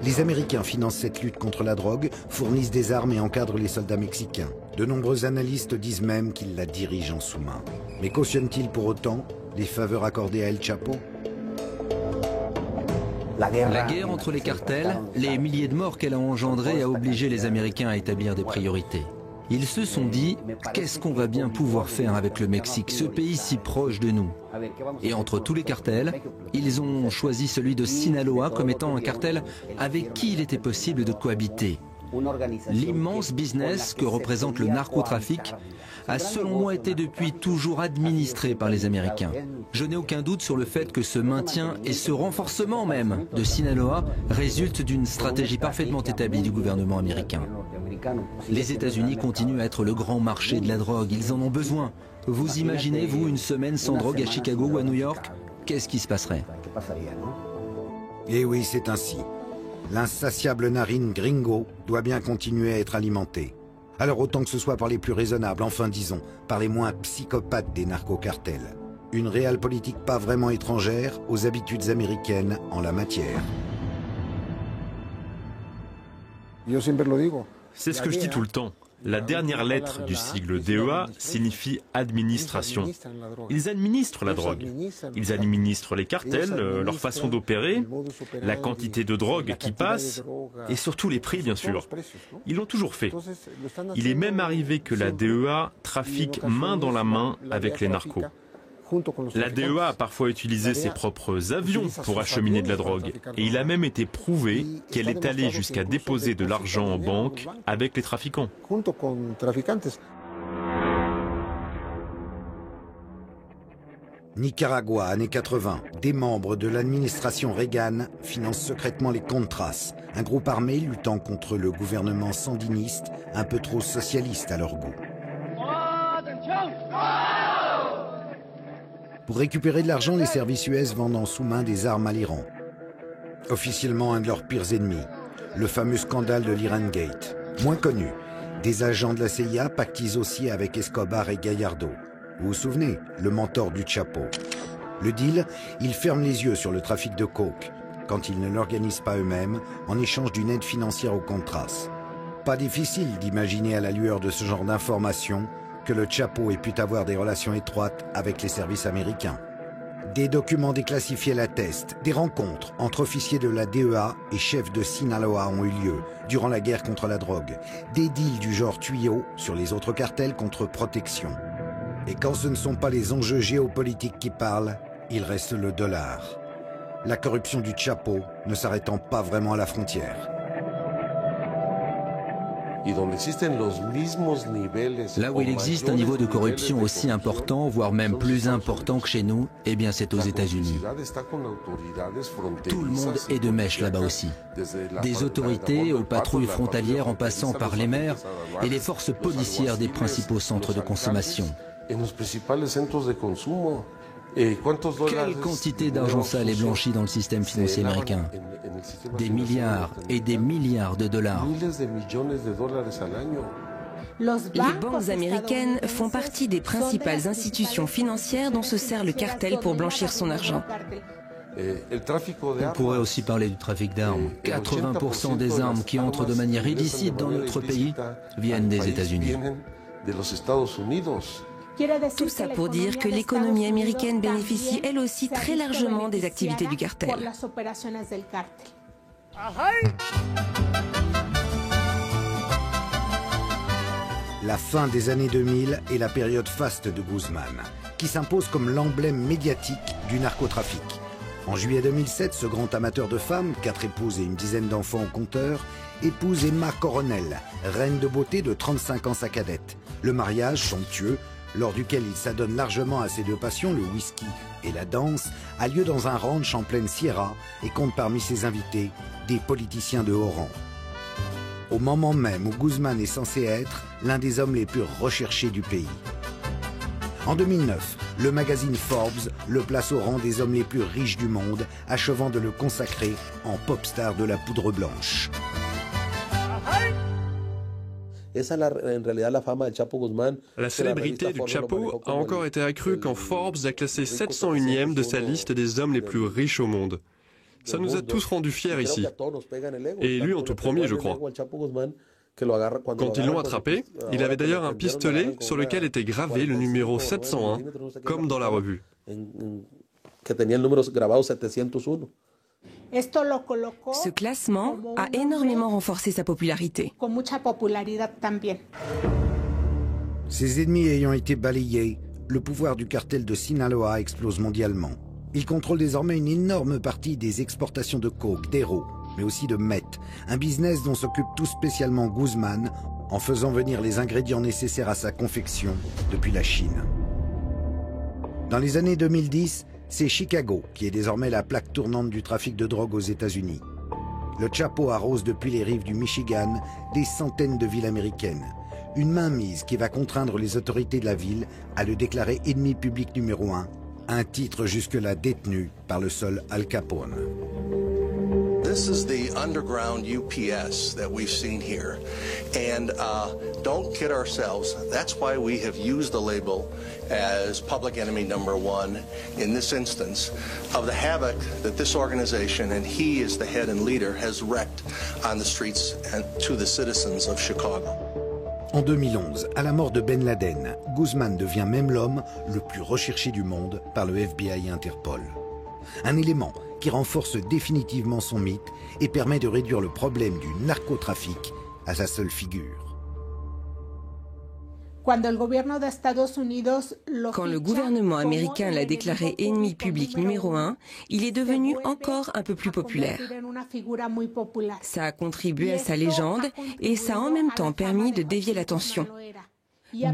Les Américains financent cette lutte contre la drogue, fournissent des armes et encadrent les soldats mexicains. De nombreux analystes disent même qu'ils la dirigent en sous-main. Mais cautionnent-ils pour autant les faveurs accordées à El Chapo ? La guerre entre les cartels, les milliers de morts qu'elle a engendrés a obligé les Américains à établir des priorités. Ils se sont dit, qu'est-ce qu'on va bien pouvoir faire avec le Mexique, ce pays si proche de nous? Et entre tous les cartels, ils ont choisi celui de Sinaloa comme étant un cartel avec qui il était possible de cohabiter. L'immense business que représente le narcotrafic a selon moi été depuis toujours administré par les Américains. Je n'ai aucun doute sur le fait que ce maintien et ce renforcement même de Sinaloa résultent d'une stratégie parfaitement établie du gouvernement américain. Les États-Unis continuent à être le grand marché de la drogue, ils en ont besoin. Vous imaginez, vous, une semaine sans drogue à Chicago ou à New York? Qu'est-ce qui se passerait? Eh oui, c'est ainsi. L'insatiable narine gringo doit bien continuer à être alimentée. Alors autant que ce soit par les plus raisonnables, enfin disons, par les moins psychopathes des narcocartels. Une réelle politique pas vraiment étrangère aux habitudes américaines en la matière. C'est ce que je dis tout le temps. La dernière lettre du sigle DEA signifie administration. Ils administrent la drogue. Ils administrent les cartels, leur façon d'opérer, la quantité de drogue qui passe et surtout les prix, bien sûr. Ils l'ont toujours fait. Il est même arrivé que la DEA trafique main dans la main avec les narcos. La DEA a parfois utilisé ses propres avions pour acheminer de la drogue. Et il a même été prouvé qu'elle est allée jusqu'à déposer de l'argent en banque avec les trafiquants. Nicaragua, années 80. Des membres de l'administration Reagan financent secrètement les Contras, un groupe armé luttant contre le gouvernement sandiniste, un peu trop socialiste à leur goût. Pour récupérer de l'argent, les services US vendent en sous-main des armes à l'Iran. Officiellement un de leurs pires ennemis, le fameux scandale de l'Iran Gate. Moins connu, des agents de la CIA pactisent aussi avec Escobar et Gallardo. Vous vous souvenez, le mentor du Chapo. Le deal, ils ferment les yeux sur le trafic de coke, quand ils ne l'organisent pas eux-mêmes, en échange d'une aide financière aux Contras. Pas difficile d'imaginer à la lueur de ce genre d'informations que le Chapo ait pu avoir des relations étroites avec les services américains. Des documents déclassifiés l'attestent. Des rencontres entre officiers de la DEA et chefs de Sinaloa ont eu lieu durant la guerre contre la drogue. Des deals du genre tuyau sur les autres cartels contre protection. Et quand ce ne sont pas les enjeux géopolitiques qui parlent, il reste le dollar. La corruption du Chapo ne s'arrêtant pas vraiment à la frontière. Là où il existe un niveau de corruption aussi important, voire même plus important que chez nous, eh bien c'est aux États-Unis. Tout le monde est de mèche là-bas aussi. Des autorités aux patrouilles frontalières en passant par les maires et les forces policières des principaux centres de consommation. Quelle quantité d'argent sale est blanchi dans le système financier américain? Des milliards et des milliards de dollars. Les banques américaines font partie des principales institutions financières dont se sert le cartel pour blanchir son argent. On pourrait aussi parler du trafic d'armes. 80% des armes qui entrent de manière illicite dans notre pays viennent des États-Unis. Tout ça pour dire que l'économie américaine bénéficie elle aussi très largement des activités du cartel. La fin des années 2000 est la période faste de Guzman, qui s'impose comme l'emblème médiatique du narcotrafic. En juillet 2007, ce grand amateur de femmes, 4 épouses et une dizaine d'enfants au compteur, épouse Emma Coronel, reine de beauté de 35 ans sa cadette. Le mariage somptueux, lors duquel il s'adonne largement à ses deux passions, le whisky et la danse, a lieu dans un ranch en pleine Sierra et compte parmi ses invités des politiciens de haut rang. Au moment même où Guzman est censé être l'un des hommes les plus recherchés du pays. En 2009, le magazine Forbes le place au rang des hommes les plus riches du monde, achevant de le consacrer en pop star de la poudre blanche. La célébrité du Chapo a encore été accrue quand Forbes l'a classé 701e de sa liste des hommes les plus riches au monde. Ça nous a tous rendus fiers ici. Et lui en tout premier, je crois. Quand ils l'ont attrapé, il avait d'ailleurs un pistolet sur lequel était gravé le numéro 701, comme dans la revue. Ce classement a énormément renforcé sa popularité. Ses ennemis ayant été balayés, le pouvoir du cartel de Sinaloa explose mondialement. Il contrôle désormais une énorme partie des exportations de coke, d'héros, mais aussi de meth, un business dont s'occupe tout spécialement Guzman en faisant venir les ingrédients nécessaires à sa confection depuis la Chine. Dans les années 2010, c'est Chicago qui est désormais la plaque tournante du trafic de drogue aux États-Unis. Le Chapo arrose depuis les rives du Michigan des centaines de villes américaines. Une mainmise qui va contraindre les autorités de la ville à le déclarer ennemi public numéro 1, un titre jusque-là détenu par le seul Al Capone. This is the underground UPS that we've seen here. And don't kid ourselves, that's why we have used the label as public enemy #1 in this instance of the havoc that this organization, and he is the head and leader, has wreaked on the streets and to the citizens of Chicago. En 2011, à la mort de Ben Laden, Guzman devient même l'homme le plus recherché du monde par le FBI et Interpol. Un élément qui renforce définitivement son mythe et permet de réduire le problème du narcotrafic à sa seule figure. Quand le gouvernement américain l'a déclaré ennemi public numéro 1, il est devenu encore un peu plus populaire. Ça a contribué à sa légende et ça a en même temps permis de dévier l'attention,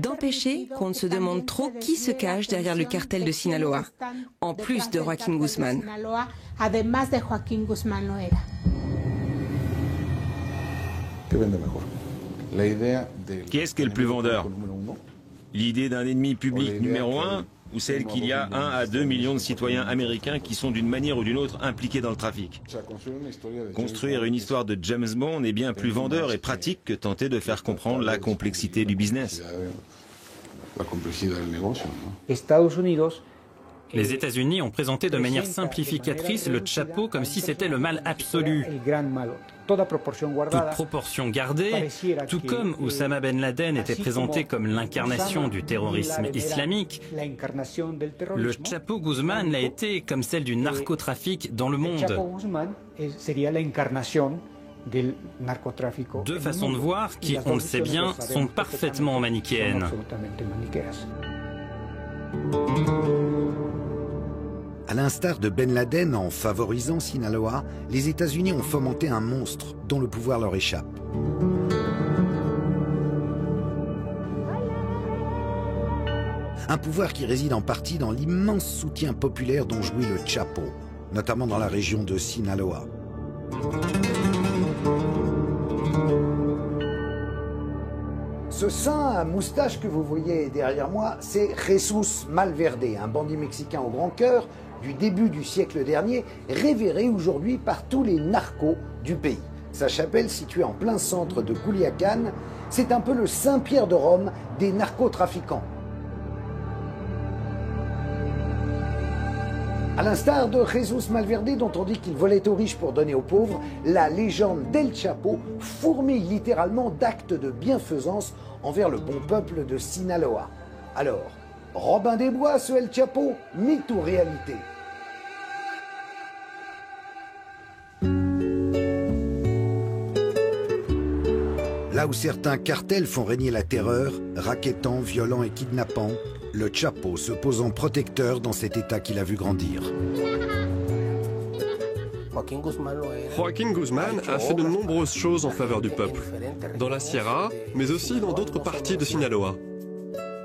d'empêcher qu'on ne se demande trop qui se cache derrière le cartel de Sinaloa, en plus de Joaquín Guzman. Qui est-ce qui est le plus vendeur? L'idée d'un ennemi public numéro 1 ou celle qu'il y a 1 à 2 millions de citoyens américains qui sont d'une manière ou d'une autre impliqués dans le trafic? Construire une histoire de James Bond est bien plus vendeur et pratique que tenter de faire comprendre la complexité du business. Les États-Unis ont présenté de manière simplificatrice le Chapo comme si c'était le mal absolu. Toute proportion gardée, tout comme Oussama Ben Laden était présenté comme l'incarnation du terrorisme islamique, le Chapo Guzman l'a été comme celle du narcotrafic dans le monde. Deux façons de voir qui, on le sait bien, sont parfaitement manichéennes. À l'instar de Ben Laden, en favorisant Sinaloa, les États-Unis ont fomenté un monstre dont le pouvoir leur échappe. Un pouvoir qui réside en partie dans l'immense soutien populaire dont jouit le Chapo, notamment dans la région de Sinaloa. Ce saint à moustache que vous voyez derrière moi, c'est Jesús Malverde, un bandit mexicain au grand cœur du début du siècle dernier, révéré aujourd'hui par tous les narcos du pays. Sa chapelle, située en plein centre de Culiacán, c'est un peu le Saint-Pierre de Rome des narcotrafiquants. À l'instar de Jesús Malverde, dont on dit qu'il volait aux riches pour donner aux pauvres, la légende d'El Chapo fourmille littéralement d'actes de bienfaisance envers le bon peuple de Sinaloa. Alors, Robin des Bois, ce El Chapo, mythe ou réalité? Là où certains cartels font régner la terreur, rackettant, violant et kidnappant, le Chapo se pose en protecteur dans cet état qu'il a vu grandir. Joaquín Guzmán a fait de nombreuses choses en faveur du peuple, dans la Sierra, mais aussi dans d'autres parties de Sinaloa.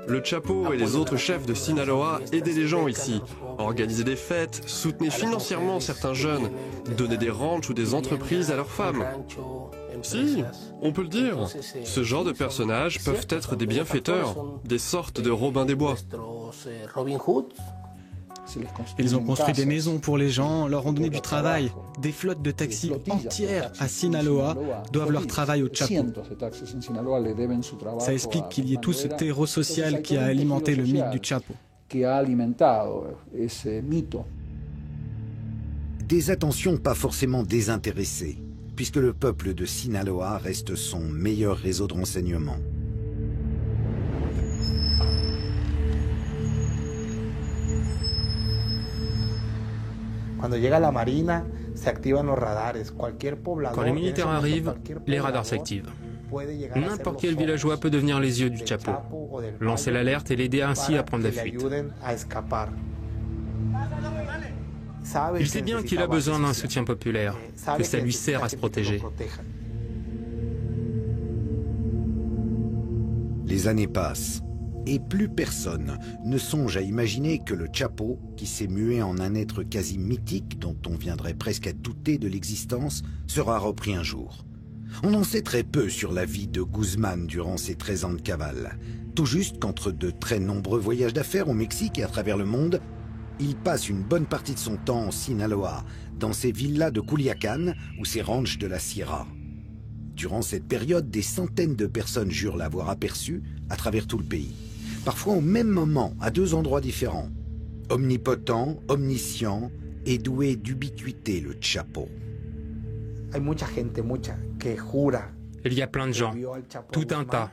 Le Chapo et les autres chefs de Sinaloa aidaient les gens ici, organisaient des fêtes, soutenaient financièrement certains jeunes, donnaient des ranchs ou des entreprises à leurs femmes. Si, on peut le dire. Ce genre de personnages peuvent être des bienfaiteurs, des sortes de Robin des Bois. Ils ont construit des maisons pour les gens, leur ont donné du travail. Des flottes de taxis entières à Sinaloa doivent leur travail au Chapo. Ça explique qu'il y ait tout ce terreau social qui a alimenté le mythe du Chapo. Des attentions pas forcément désintéressées, puisque le peuple de Sinaloa reste son meilleur réseau de renseignement. Quand les militaires arrivent, les radars s'activent. N'importe quel villageois peut devenir les yeux du Chapo, lancer l'alerte et l'aider ainsi à prendre la fuite. Il sait bien qu'il a besoin d'un soutien populaire, que ça lui sert à se protéger. Les années passent, et plus personne ne songe à imaginer que le Chapo, qui s'est mué en un être quasi mythique dont on viendrait presque à douter de l'existence, sera repris un jour. On en sait très peu sur la vie de Guzmán durant ses 13 ans de cavale. Tout juste qu'entre de très nombreux voyages d'affaires au Mexique et à travers le monde, il passe une bonne partie de son temps en Sinaloa, dans ses villas de Culiacán ou ses ranchs de la Sierra. Durant cette période, des centaines de personnes jurent l'avoir aperçu à travers tout le pays. Parfois au même moment, à deux endroits différents. Omnipotent, omniscient et doué d'ubiquité, le Chapo. Il y a plein de gens, tout un tas,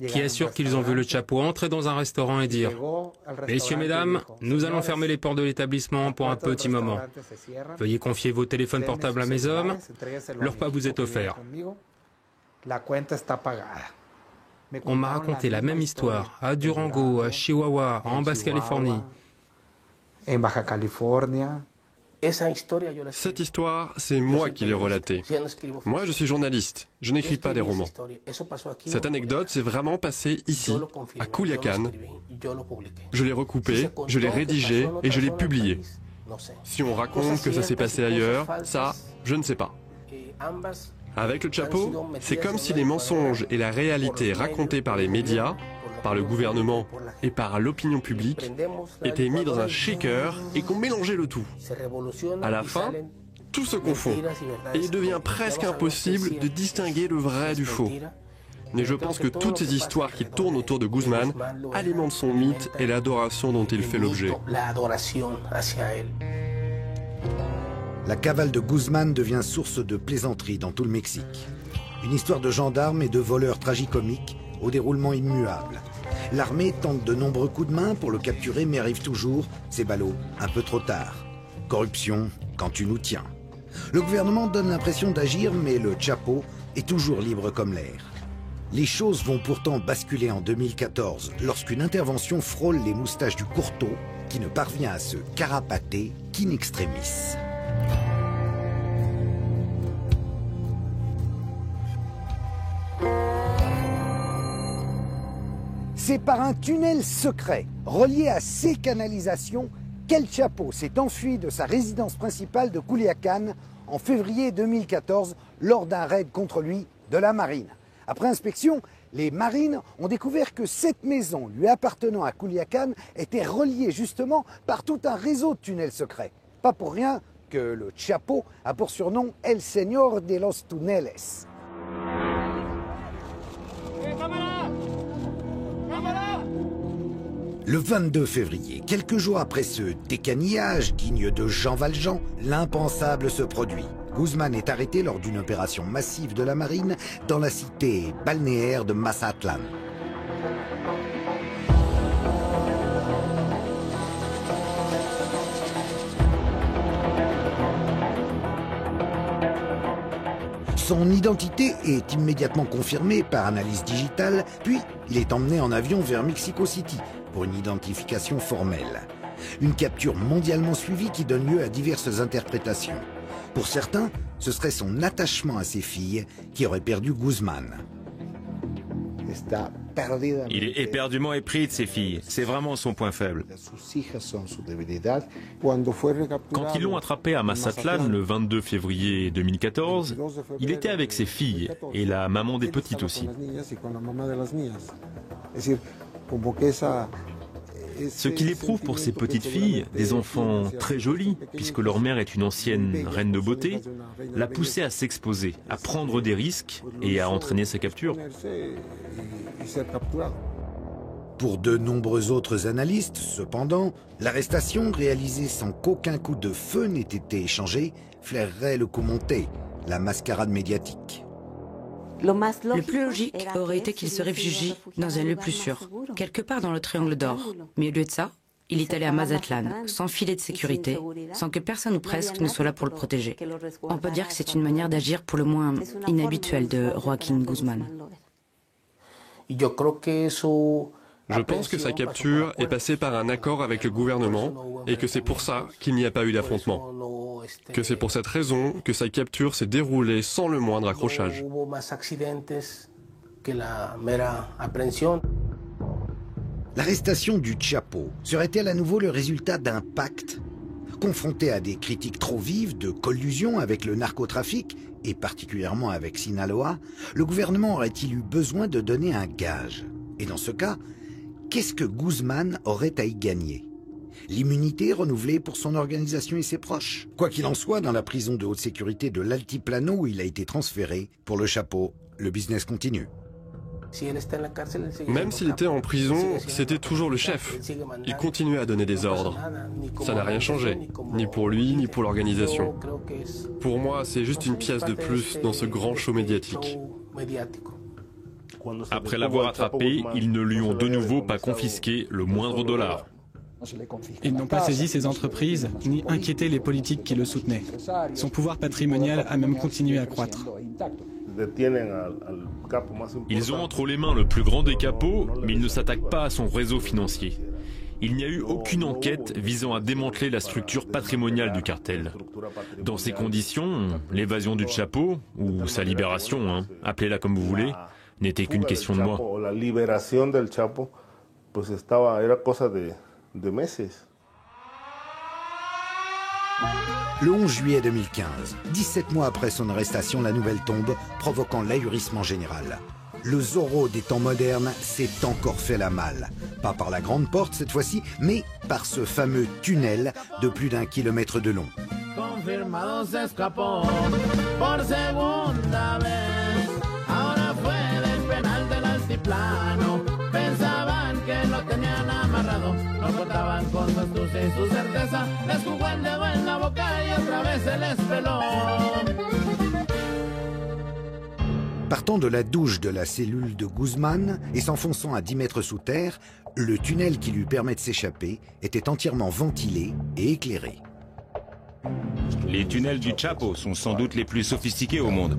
qui assurent qu'ils ont vu le Chapo entrer dans un restaurant et dire « Messieurs, mesdames, nous allons fermer les portes de l'établissement pour un petit moment. Veuillez confier vos téléphones portables à mes hommes, le repas vous est offert. » On m'a raconté la même histoire à Durango, à Chihuahua, en Basse-Californie. Cette histoire, c'est moi qui l'ai relatée. Moi, je suis journaliste, je n'écris pas des romans. Cette anecdote s'est vraiment passée ici, à Culiacán. Je l'ai recoupée, je l'ai rédigée et je l'ai publiée. Si on raconte que ça s'est passé ailleurs, ça, je ne sais pas. Avec le Chapo, c'est comme si les mensonges et la réalité racontée par les médias, par le gouvernement et par l'opinion publique étaient mis dans un shaker et qu'on mélangeait le tout. À la fin, tout se confond et il devient presque impossible de distinguer le vrai du faux. Mais je pense que toutes ces histoires qui tournent autour de Guzmán alimentent son mythe et l'adoration dont il fait l'objet. La cavale de Guzmán devient source de plaisanteries dans tout le Mexique. Une histoire de gendarmes et de voleurs tragicomiques au déroulement immuable. L'armée tente de nombreux coups de main pour le capturer, mais arrive toujours, ces ballots, un peu trop tard. Corruption, quand tu nous tiens. Le gouvernement donne l'impression d'agir, mais le Chapo est toujours libre comme l'air. Les choses vont pourtant basculer en 2014, lorsqu'une intervention frôle les moustaches du courteau, qui ne parvient à se carapater qu'in extremis. C'est par un tunnel secret relié à ces canalisations qu'El Chapo s'est enfui de sa résidence principale de Culiacán en février 2014 lors d'un raid contre lui de la marine. Après inspection, Les Marines ont découvert que cette maison lui appartenant à Culiacán était reliée justement par tout un réseau de tunnels secrets. Pas pour rien que le Chapo a pour surnom El Señor de los Tuneles. Le 22 février, quelques jours après ce décanillage digne de Jean Valjean, l'impensable se produit. Guzmán est arrêté lors d'une opération massive de la marine dans la cité balnéaire de Mazatlán. Son identité est immédiatement confirmée par analyse digitale, puis il est emmené en avion vers Mexico City pour une identification formelle. Une capture mondialement suivie qui donne lieu à diverses interprétations. Pour certains, ce serait son attachement à ses filles qui aurait perdu Guzmán. Il est éperdument épris de ses filles. C'est vraiment son point faible. Quand ils l'ont attrapé à Mazatlán le 22 février 2014, il était avec ses filles et la maman des petites aussi. Ce qu'il éprouve pour ses petites filles, des enfants très jolis, puisque leur mère est une ancienne reine de beauté, l'a poussé à s'exposer, à prendre des risques et à entraîner sa capture. Pour de nombreux autres analystes, cependant, l'arrestation réalisée sans qu'aucun coup de feu n'ait été échangé flairerait le coup monté, la mascarade médiatique. Le plus logique aurait été qu'il se réfugie dans un lieu plus sûr, quelque part dans le Triangle d'Or. Mais au lieu de ça, il est allé à Mazatlán, sans filet de sécurité, sans que personne ou presque ne soit là pour le protéger. On peut dire que c'est une manière d'agir pour le moins inhabituelle de Joaquín Guzmán. Je pense que sa capture est passée par un accord avec le gouvernement et que c'est pour ça qu'il n'y a pas eu d'affrontement. Que c'est pour cette raison que sa capture s'est déroulée sans le moindre accrochage. L'arrestation du Chapo serait-elle à nouveau le résultat d'un pacte? Confronté à des critiques trop vives de collusion avec le narcotrafic, et particulièrement avec Sinaloa, le gouvernement aurait-il eu besoin de donner un gage? Et dans ce cas, qu'est-ce que Guzmán aurait à y gagner? L'immunité renouvelée pour son organisation et ses proches? Quoi qu'il en soit, dans la prison de haute sécurité de l'Altiplano où il a été transféré, pour le Chapo, le business continue. Même s'il était en prison, c'était toujours le chef. Il continuait à donner des ordres. Ça n'a rien changé, ni pour lui, ni pour l'organisation. Pour moi, c'est juste une pièce de plus dans ce grand show médiatique. Après l'avoir attrapé, ils ne lui ont de nouveau pas confisqué le moindre dollar. Ils n'ont pas saisi ses entreprises, ni inquiété les politiques qui le soutenaient. Son pouvoir patrimonial a même continué à croître. Ils ont entre les mains le plus grand des capos, mais ils ne s'attaquent pas à son réseau financier. Il n'y a eu aucune enquête visant à démanteler la structure patrimoniale du cartel. Dans ces conditions, l'évasion du Chapo, ou sa libération, appelez-la comme vous voulez, n'était qu'une question de mois. Le 11 juillet 2015, 17 mois après son arrestation, la nouvelle tombe, provoquant l'ahurissement général. Le Zorro des temps modernes s'est encore fait la malle. Pas par la grande porte cette fois-ci, mais par ce fameux tunnel de plus d'1 kilomètre de long. Partant de la douche de la cellule de Guzmán et s'enfonçant à 10 mètres sous terre, le tunnel qui lui permet de s'échapper était entièrement ventilé et éclairé. Les tunnels du Chapo sont sans doute les plus sophistiqués au monde.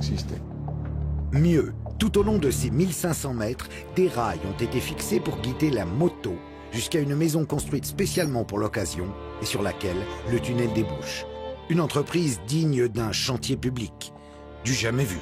Mieux, tout au long de ces 1500 mètres, des rails ont été fixés pour guider la moto jusqu'à une maison construite spécialement pour l'occasion et sur laquelle le tunnel débouche. Une entreprise digne d'un chantier public, du jamais vu.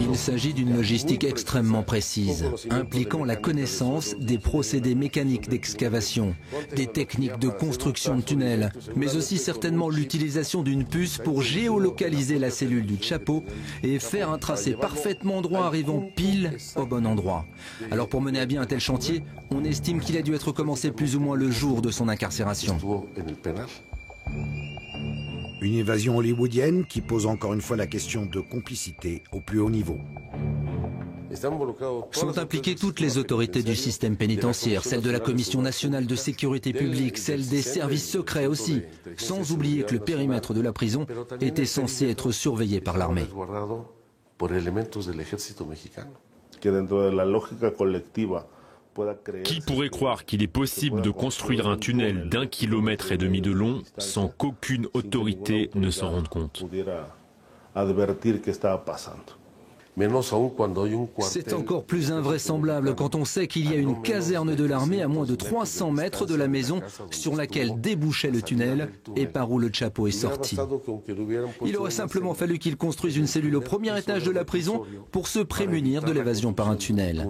Il s'agit d'une logistique extrêmement précise, impliquant la connaissance des procédés mécaniques d'excavation, des techniques de construction de tunnels, mais aussi certainement l'utilisation d'une puce pour géolocaliser la cellule du Chapo et faire un tracé parfaitement droit arrivant pile au bon endroit. Alors pour mener à bien un tel chantier, on estime qu'il a dû être commencé plus ou moins le jour de son incarcération. Une évasion hollywoodienne qui pose encore une fois la question de complicité au plus haut niveau. Sont impliquées toutes les autorités du système pénitentiaire, celles de la Commission nationale de sécurité publique, celles des services secrets aussi, sans oublier que le périmètre de la prison était censé être surveillé par l'armée. Qui pourrait croire qu'il est possible de construire un tunnel d'1,5 kilomètre de long sans qu'aucune autorité ne s'en rende compte? C'est encore plus invraisemblable quand on sait qu'il y a une caserne de l'armée à moins de 300 mètres de la maison sur laquelle débouchait le tunnel et par où le Chapo est sorti. Il aurait simplement fallu qu'il construise une cellule au premier étage de la prison pour se prémunir de l'évasion par un tunnel.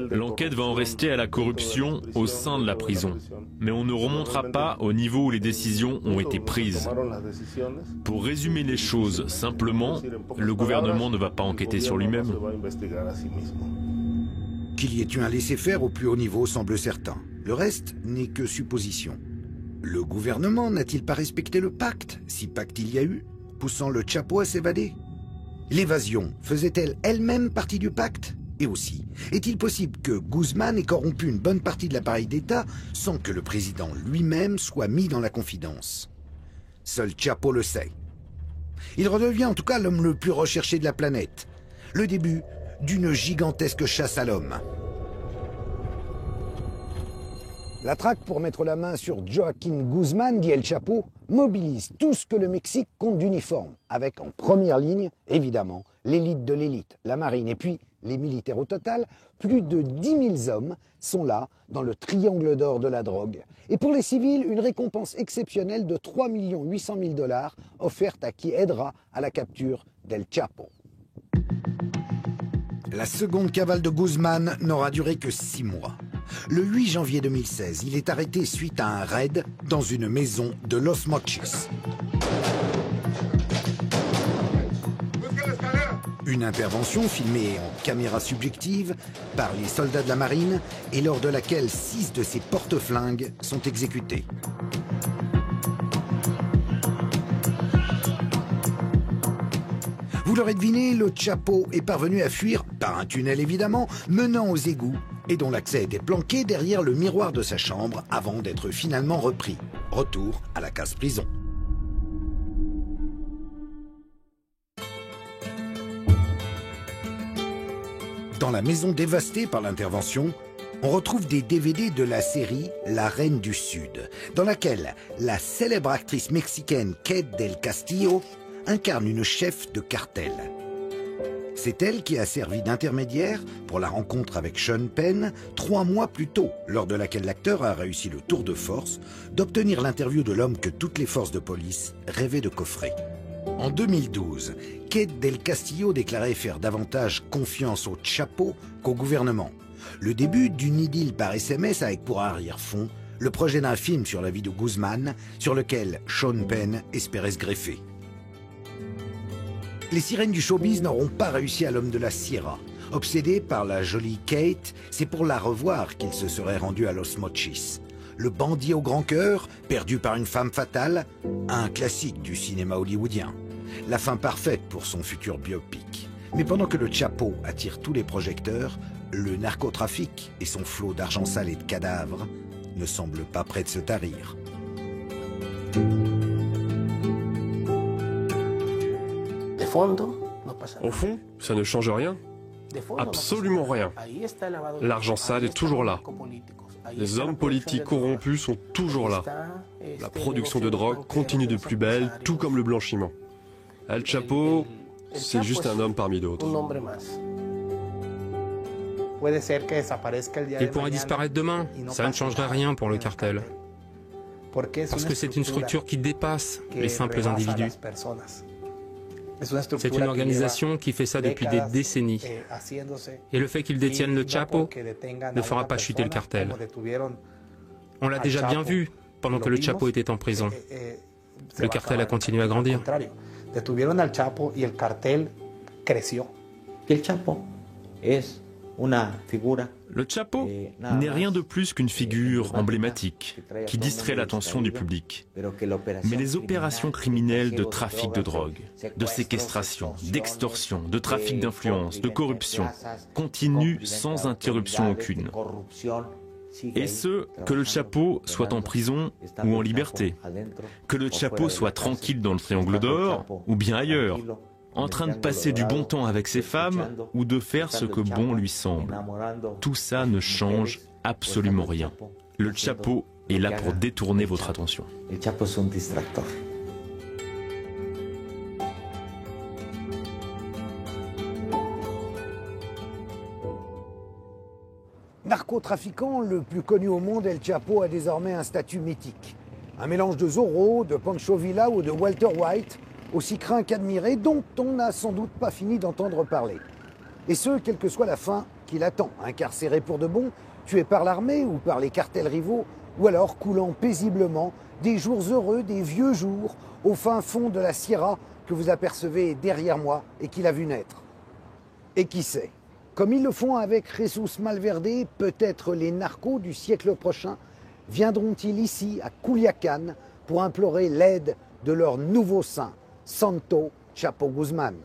L'enquête va en rester à la corruption au sein de la prison. Mais on ne remontera pas au niveau où les décisions ont été prises. Pour résumer les choses simplement, le gouvernement ne va pas enquêter sur lui-même. Qu'il y ait eu un laisser-faire au plus haut niveau semble certain. Le reste n'est que supposition. Le gouvernement n'a-t-il pas respecté le pacte, si pacte il y a eu, poussant le Chapo à s'évader? L'évasion faisait-elle elle-même partie du pacte? Et aussi, est-il possible que Guzmán ait corrompu une bonne partie de l'appareil d'État sans que le président lui-même soit mis dans la confidence? Seul Chapo le sait. Il redevient en tout cas l'homme le plus recherché de la planète. Le début d'une gigantesque chasse à l'homme. La traque pour mettre la main sur Joaquín Guzmán, dit El Chapo, mobilise tout ce que le Mexique compte d'uniforme, avec en première ligne, évidemment, l'élite de l'élite, la marine, et puis les militaires au total. Plus de 10 000 hommes sont là, dans le triangle d'or de la drogue. Et pour les civils, une récompense exceptionnelle de 3 800 000 $ offerte à qui aidera à la capture d'El Chapo. La seconde cavale de Guzmán n'aura duré que 6 mois. Le 8 janvier 2016, il est arrêté suite à un raid dans une maison de Los Mochis. Une intervention filmée en caméra subjective par les soldats de la marine et lors de laquelle 6 de ses porte-flingues sont exécutés. Vous l'aurez deviné, le Chapo est parvenu à fuir, par un tunnel évidemment, menant aux égouts et dont l'accès était planqué derrière le miroir de sa chambre avant d'être finalement repris. Retour à la case prison. Dans la maison dévastée par l'intervention, on retrouve des DVD de la série La Reine du Sud, dans laquelle la célèbre actrice mexicaine Kate del Castillo incarne une chef de cartel. C'est elle qui a servi d'intermédiaire pour la rencontre avec Sean Penn 3 mois plus tôt, lors de laquelle l'acteur a réussi le tour de force d'obtenir l'interview de l'homme que toutes les forces de police rêvaient de coffrer. En 2012, Kate del Castillo déclarait faire davantage confiance au Chapo qu'au gouvernement. Le début d'une idylle par SMS avec pour arrière-fond le projet d'un film sur la vie de Guzmán, sur lequel Sean Penn espérait se greffer. Les sirènes du showbiz n'auront pas réussi à l'homme de la Sierra. Obsédé par la jolie Kate, c'est pour la revoir qu'il se serait rendu à Los Mochis. Le bandit au grand cœur, perdu par une femme fatale, un classique du cinéma hollywoodien. La fin parfaite pour son futur biopic. Mais pendant que le Chapo attire tous les projecteurs, le narcotrafic et son flot d'argent sale et de cadavres ne semblent pas près de se tarir. Au fond, ça ne change rien. Absolument rien. L'argent sale est toujours là. Les hommes politiques corrompus sont toujours là. La production de drogue continue de plus belle, tout comme le blanchiment. El Chapo, c'est juste un homme parmi d'autres. Il pourrait disparaître demain, ça ne changerait rien pour le cartel. Parce que c'est une structure qui dépasse les simples individus. C'est une organisation qui fait ça depuis des décennies. Et le fait qu'ils détiennent le Chapo ne fera pas chuter le cartel. On l'a déjà bien vu pendant que le Chapo était en prison. Le cartel a continué à grandir. Le Chapo n'est rien de plus qu'une figure emblématique qui distrait l'attention du public. Mais les opérations criminelles de trafic de drogue, de séquestration, d'extorsion, de trafic d'influence, de corruption continuent sans interruption aucune. Et ce, que le Chapo soit en prison ou en liberté, que le Chapo soit tranquille dans le Triangle d'Or ou bien ailleurs, en train de passer du bon temps avec ses femmes ou de faire ce que bon lui semble. Tout ça ne change absolument rien. Le Chapo est là pour détourner votre attention. Narcotrafiquant le plus connu au monde, El Chapo a désormais un statut mythique. Un mélange de Zorro, de Pancho Villa ou de Walter White, aussi craint qu'admiré, dont on n'a sans doute pas fini d'entendre parler. Et ce, quelle que soit la fin qui l'attend, incarcéré pour de bon, tué par l'armée ou par les cartels rivaux, ou alors coulant paisiblement des jours heureux, des vieux jours, au fin fond de la Sierra que vous apercevez derrière moi et qu'il a vu naître. Et qui sait, comme ils le font avec Jesus Malverde, peut-être les narcos du siècle prochain viendront-ils ici, à Culiacán, pour implorer l'aide de leur nouveau saint, Santo Chapo Guzmán.